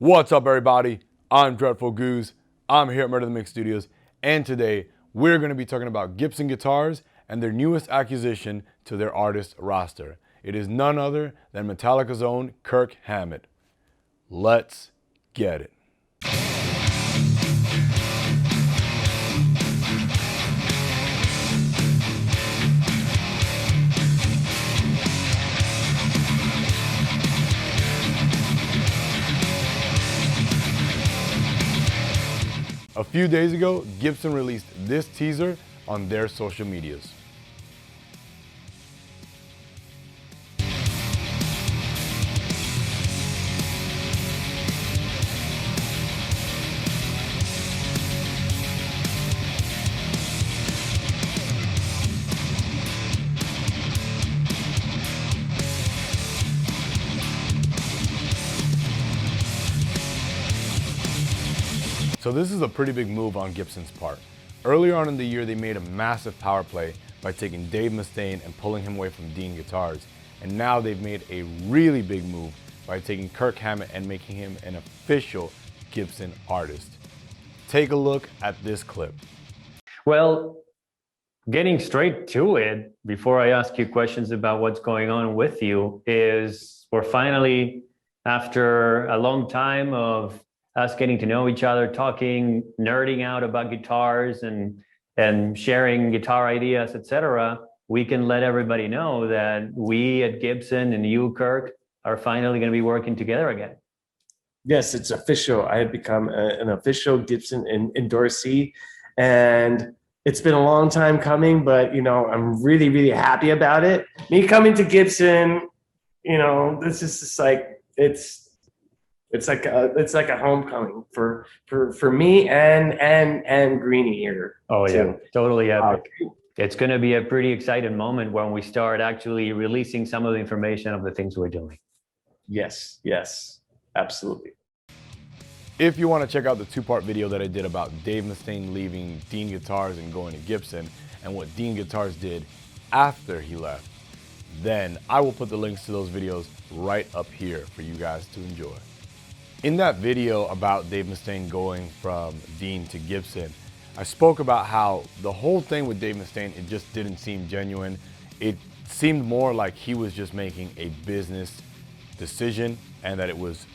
What's up, everybody? I'm Dreadful Gooz. I'm here at Murder the Mix Studios, and today we're going to be talking about Gibson Guitars and their newest acquisition to their artist roster. It is none other than Metallica's own Kirk Hammett. Let's get it. A few days ago, Gibson released this teaser on their social medias. So this is a pretty big move on Gibson's part. Earlier on in the year, they made a massive power play by taking Dave Mustaine and pulling him away from Dean Guitars. And now they've made a really big move by taking Kirk Hammett and making him an official Gibson artist. Take a look at this clip. Well, getting straight to it, before I ask you questions about what's going on with you, is we're finally, after a long time of us getting to know each other, talking, nerding out about guitars and sharing guitar ideas, etc., we can let everybody know that we at Gibson and you, Kirk, are finally going to be working together again. Yes, it's official. I have become an official Gibson endorsee, and it's been a long time coming, but I'm really, really happy about it. Me coming to Gibson, this is just like it's like a homecoming for me and Greenie here. Oh yeah, too. totally epic. It's going to be a pretty exciting moment when we start actually releasing some of the information of the things we're doing. Yes, absolutely. If you want to check out the two-part video that I did about Dave Mustaine leaving Dean Guitars and going to Gibson and what Dean Guitars did after he left, then I will put the links to those videos right up here for you guys to enjoy. In that video about Dave Mustaine going from Dean to Gibson, I spoke about how the whole thing with Dave Mustaine, it just didn't seem genuine. It seemed more like he was just making a business decision, and that it was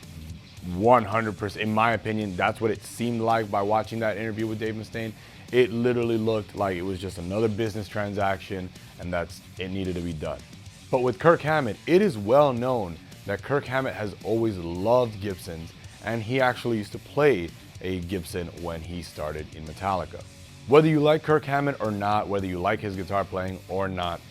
100%, in my opinion, that's what it seemed like by watching that interview with Dave Mustaine. It literally looked like it was just another business transaction, and it needed to be done. But with Kirk Hammett, it is well known that Kirk Hammett has always loved Gibsons, and he actually used to play a Gibson when he started in Metallica. Whether you like Kirk Hammett or not, whether you like his guitar playing or not,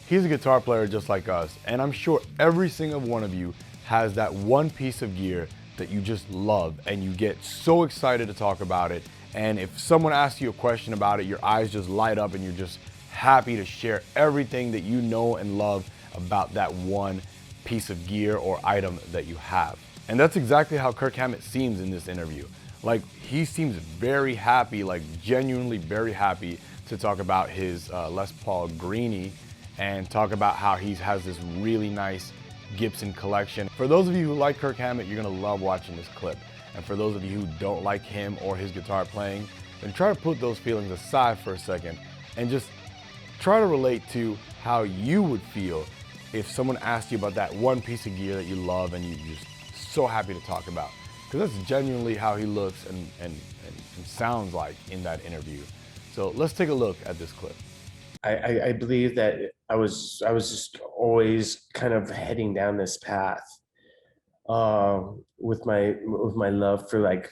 he's a guitar player just like us, and I'm sure every single one of you has that one piece of gear that you just love and you get so excited to talk about it, and if someone asks you a question about it, your eyes just light up and you're just happy to share everything that you know and love about that one piece of gear or item that you have. And that's exactly how Kirk Hammett seems in this interview. Like, he seems very happy, like genuinely very happy to talk about his Les Paul Greenie and talk about how he has this really nice Gibson collection. For those of you who like Kirk Hammett, you're gonna love watching this clip. And for those of you who don't like him or his guitar playing, then try to put those feelings aside for a second and just try to relate to how you would feel if someone asked you about that one piece of gear that you love and you're just so happy to talk about. Because that's genuinely how he looks and sounds like in that interview. So let's take a look at this clip. I believe that I was just always kind of heading down this path with my love for like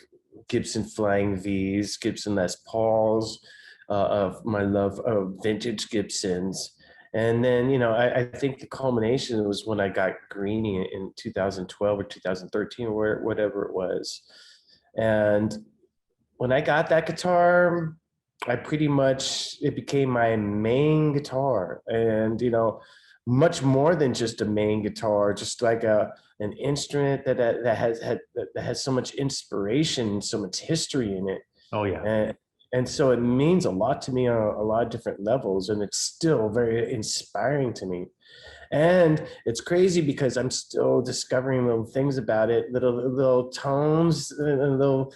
Gibson Flying V's, Gibson Les Pauls, of my love of vintage Gibsons. And then, I think the culmination was when I got Greenie in 2012 or 2013 or whatever it was. And when I got that guitar, it became my main guitar. And, much more than just a main guitar, just like an instrument that has so much inspiration, so much history in it. Oh yeah. And so it means a lot to me on a lot of different levels, and it's still very inspiring to me. And it's crazy because I'm still discovering little things about it, little tones, little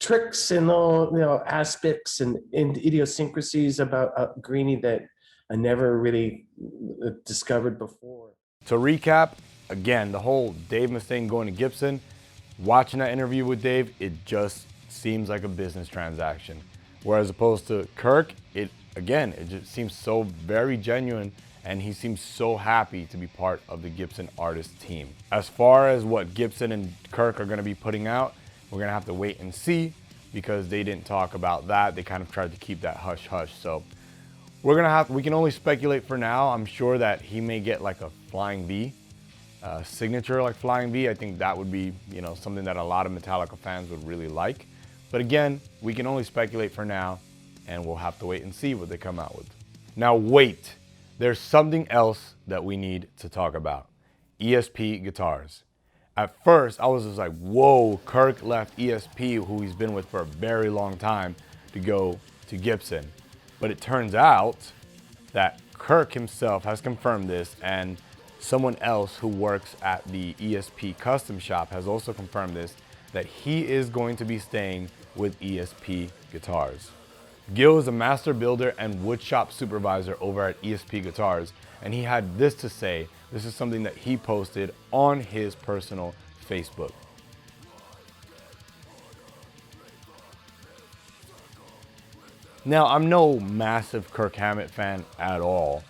tricks and little, aspects and idiosyncrasies about Greenie that I never really discovered before. To recap, again, the whole Dave Mustaine going to Gibson, watching that interview with Dave, it just seems like a business transaction. Whereas opposed to Kirk, it just seems so very genuine, and he seems so happy to be part of the Gibson artist team. As far as what Gibson and Kirk are gonna be putting out, we're gonna have to wait and see, because they didn't talk about that. They kind of tried to keep that hush hush. So we can only speculate for now. I'm sure that he may get like a Flying V, signature like Flying V. I think that would be, something that a lot of Metallica fans would really like. But again, we can only speculate for now, and we'll have to wait and see what they come out with. Now wait, there's something else that we need to talk about. ESP Guitars. At first, I was just like, whoa, Kirk left ESP, who he's been with for a very long time, to go to Gibson. But it turns out that Kirk himself has confirmed this, and someone else who works at the ESP custom shop has also confirmed this, that he is going to be staying with ESP Guitars. Gil is a master builder and woodshop supervisor over at ESP Guitars, and he had this to say. This is something that he posted on his personal Facebook. Now, I'm no massive Kirk Hammett fan at all,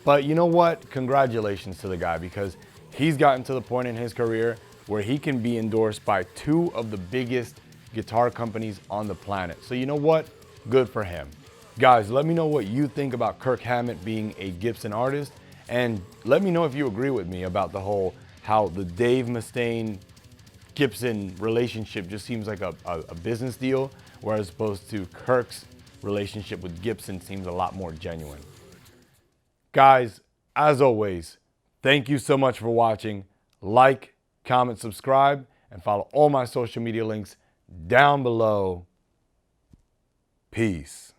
but you know what? Congratulations to the guy, because he's gotten to the point in his career where he can be endorsed by two of the biggest guitar companies on the planet. So you know what? Good for him. Guys, let me know what you think about Kirk Hammett being a Gibson artist, and let me know if you agree with me about the whole how the Dave Mustaine Gibson relationship just seems like a business deal, whereas opposed to Kirk's relationship with Gibson seems a lot more genuine. Guys, as always, thank you so much for watching. Like, comment, subscribe, and follow all my social media links down below. Peace.